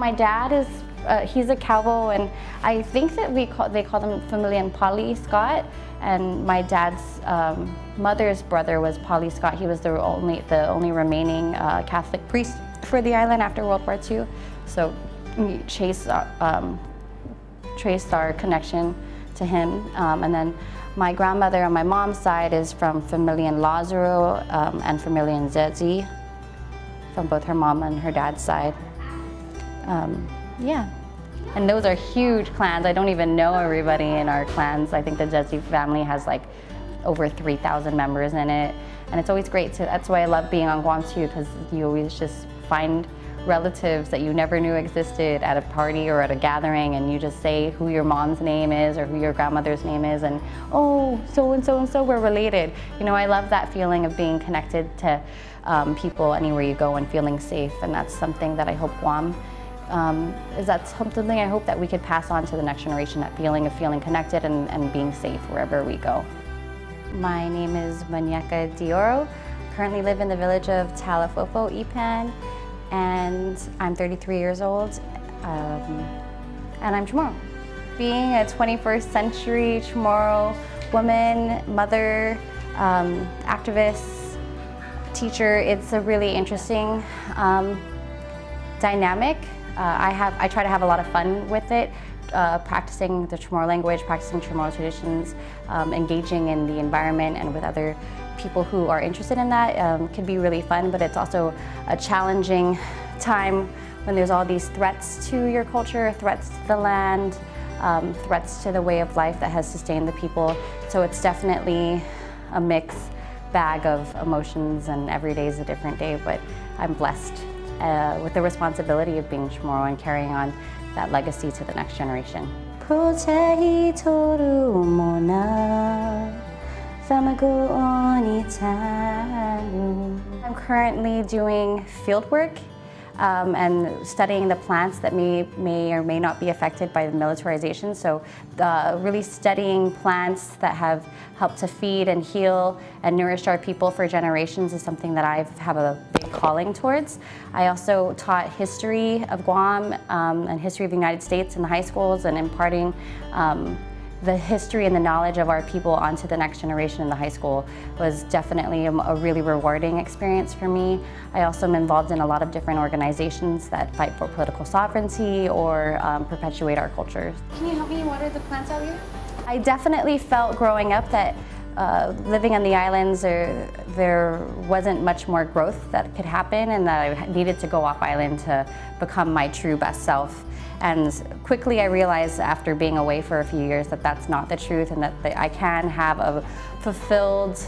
My dad is, he's a Calvo, and I think that they call them Familia and Polly Scott. And my dad's mother's brother was Polly Scott. He was the only remaining Catholic priest for the island after World War II. So we traced our connection to him. And then my grandmother on my mom's side is from Familia and Lazaro and Familia and Zedzi, from both her mom and her dad's side. Yeah, and those are huge clans. I don't even know everybody in our clans. I think the Zedzi family has like over 3,000 members in it, and it's always great to, that's why I love being on Guam too, because you always just find relatives that you never knew existed at a party or at a gathering, and you just say who your mom's name is or who your grandmother's name is, and oh, so and so and so, we're related. You know, I love that feeling of being connected to people anywhere you go and feeling safe, and that's something that I hope Guam that's something I hope that we could pass on to the next generation, that feeling of feeling connected and being safe wherever we go. My name is Moneka de Oro. Currently live in the village of Talofofo, Ipan, and I'm 33 years old, and I'm CHamoru. Being a 21st century CHamoru woman, mother, activist, teacher, it's a really interesting dynamic. I try to have a lot of fun with it, practicing the CHamoru language, practicing CHamoru traditions, engaging in the environment and with other people who are interested in that can be really fun, but it's also a challenging time when there's all these threats to your culture, threats to the land, threats to the way of life that has sustained the people. So it's definitely a mixed bag of emotions, and every day is a different day, but I'm blessed with the responsibility of being CHamoru and carrying on that legacy to the next generation. I'm currently doing field work and studying the plants that may or may not be affected by the militarization. So really studying plants that have helped to feed and heal and nourish our people for generations is something that I have a big calling towards. I also taught history of Guam and history of the United States in the high schools, and imparting the history and the knowledge of our people onto the next generation in the high school was definitely a really rewarding experience for me. I also am involved in a lot of different organizations that fight for political sovereignty or perpetuate our cultures. Can you help me water the plants out here? I definitely felt growing up that living on the islands, there wasn't much more growth that could happen, and that I needed to go off island to become my true best self. And quickly I realized after being away for a few years that that's not the truth, and that I can have a fulfilled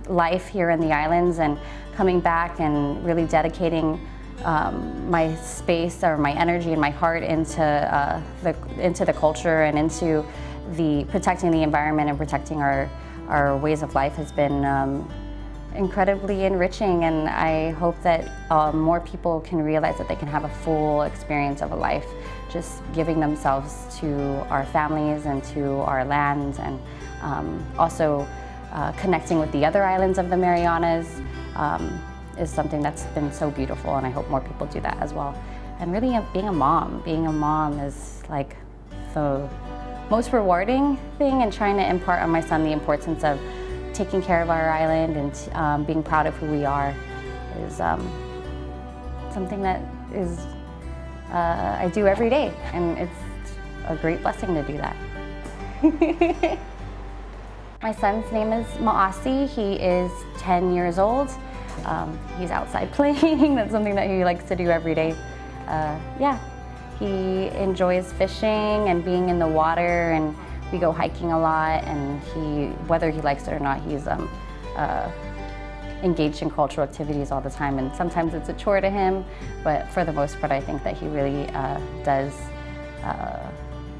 life here in the islands, and coming back and really dedicating my space or my energy and my heart into the culture and into protecting the environment and protecting our ways of life has been incredibly enriching, and I hope that more people can realize that they can have a full experience of a life, just giving themselves to our families and to our lands, and also connecting with the other islands of the Marianas is something that's been so beautiful, and I hope more people do that as well. And really being a mom is like the most rewarding thing, and trying to impart on my son the importance of taking care of our island and being proud of who we are is something that is I do every day, and it's a great blessing to do that. My son's name is Maasi. He is 10 years old. He's outside playing. That's something that he likes to do every day. Yeah, he enjoys fishing and being in the water, and we go hiking a lot, and whether he likes it or not, he's engaged in cultural activities all the time, and sometimes it's a chore to him, but for the most part I think that he really does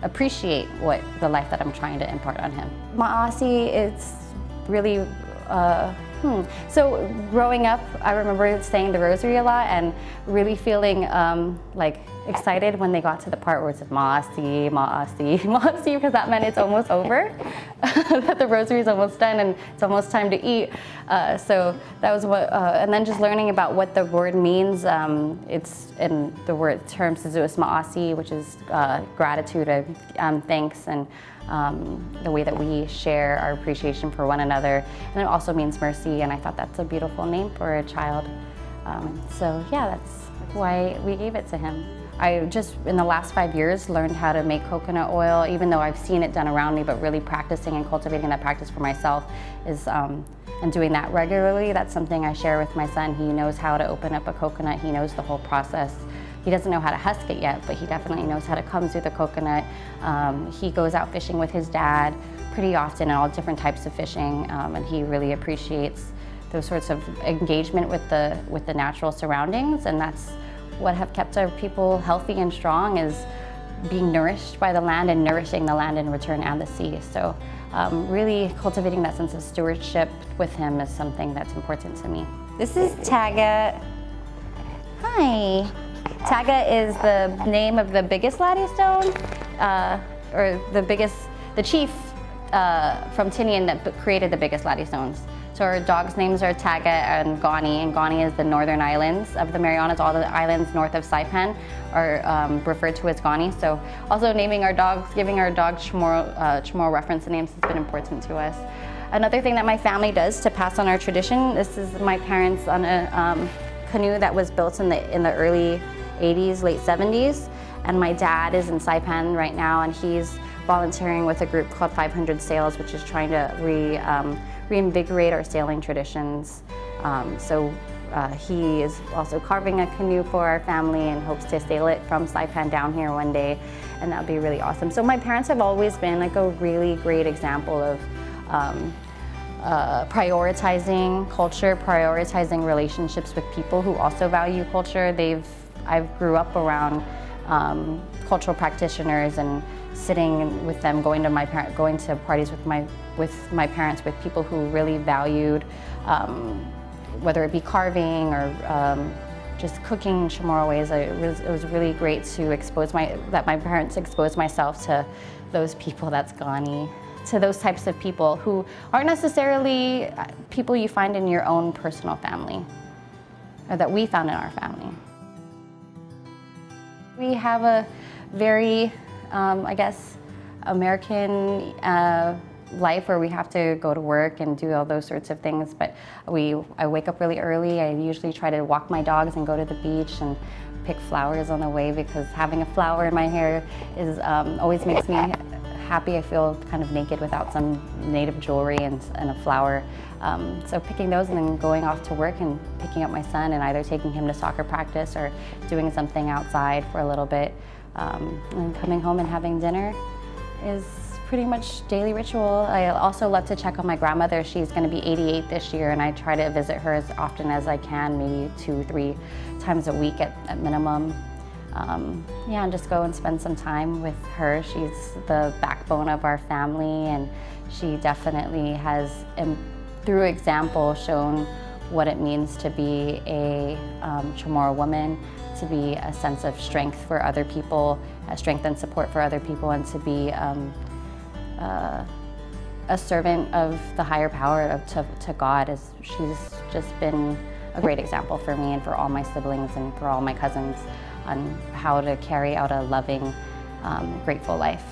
appreciate the life that I'm trying to impart on him. Maasi, it's really, so growing up I remember saying the rosary a lot and really feeling like excited when they got to the part where it said Maasi, Maasi, Maasi, because that meant it's almost over, that the rosary is almost done and it's almost time to eat. So that was what, and then just learning about what the word means. It's in the word term Sizuis Maasi, which is gratitude, thanks, and the way that we share our appreciation for one another. And it also means mercy, and I thought that's a beautiful name for a child. So yeah, that's why we gave it to him. I just, in the last 5 years, learned how to make coconut oil, even though I've seen it done around me, but really practicing and cultivating that practice for myself is, and doing that regularly, that's something I share with my son. He knows how to open up a coconut, he knows the whole process. He doesn't know how to husk it yet, but he definitely knows how to come through the coconut. He goes out fishing with his dad pretty often, and all different types of fishing, and he really appreciates those sorts of engagement with the natural surroundings, and that's what have kept our people healthy and strong, is being nourished by the land and nourishing the land in return and the sea. So really cultivating that sense of stewardship with him is something that's important to me. This is Taga. Hi. Taga is the name of the biggest latte stone, or the chief from Tinian that created the biggest latte stones. So our dogs' names are Taga and Gani is the northern islands of the Marianas. All the islands north of Saipan are referred to as Gani. So also naming our dogs, giving our dogs CHamoru reference names has been important to us. Another thing that my family does to pass on our tradition, this is my parents on a canoe that was built in the early 80s, late 70s. And my dad is in Saipan right now, and he's volunteering with a group called 500 Sails, which is trying to reinvigorate our sailing traditions. He is also carving a canoe for our family and hopes to sail it from Saipan down here one day, and that would be really awesome. So my parents have always been like a really great example of prioritizing culture, prioritizing relationships with people who also value culture. I grew up around cultural practitioners and sitting with them, going to parties with my parents, with people who really valued, whether it be carving or just cooking CHamoru ways. It was really great to that my parents exposed myself to those people, that's Gani, to those types of people who aren't necessarily people you find in your own personal family, or that we found in our family. We have a very, I guess, American life where we have to go to work and do all those sorts of things, but I wake up really early. I usually try to walk my dogs and go to the beach and pick flowers on the way, because having a flower in my hair is always makes me happy. I feel kind of naked without some native jewelry and a flower. So picking those and then going off to work and picking up my son and either taking him to soccer practice or doing something outside for a little bit. And coming home and having dinner is pretty much daily ritual. I also love to check on my grandmother. She's going to be 88 this year, and I try to visit her as often as I can, maybe 2-3 times a week at minimum. Yeah, and just go and spend some time with her. She's the backbone of our family, and she definitely has, through example, shown what it means to be a CHamoru woman, to be a sense of strength for other people, strength and support for other people, and to be a servant of the higher power, to God. She's just been a great example for me and for all my siblings and for all my cousins on how to carry out a loving, grateful life.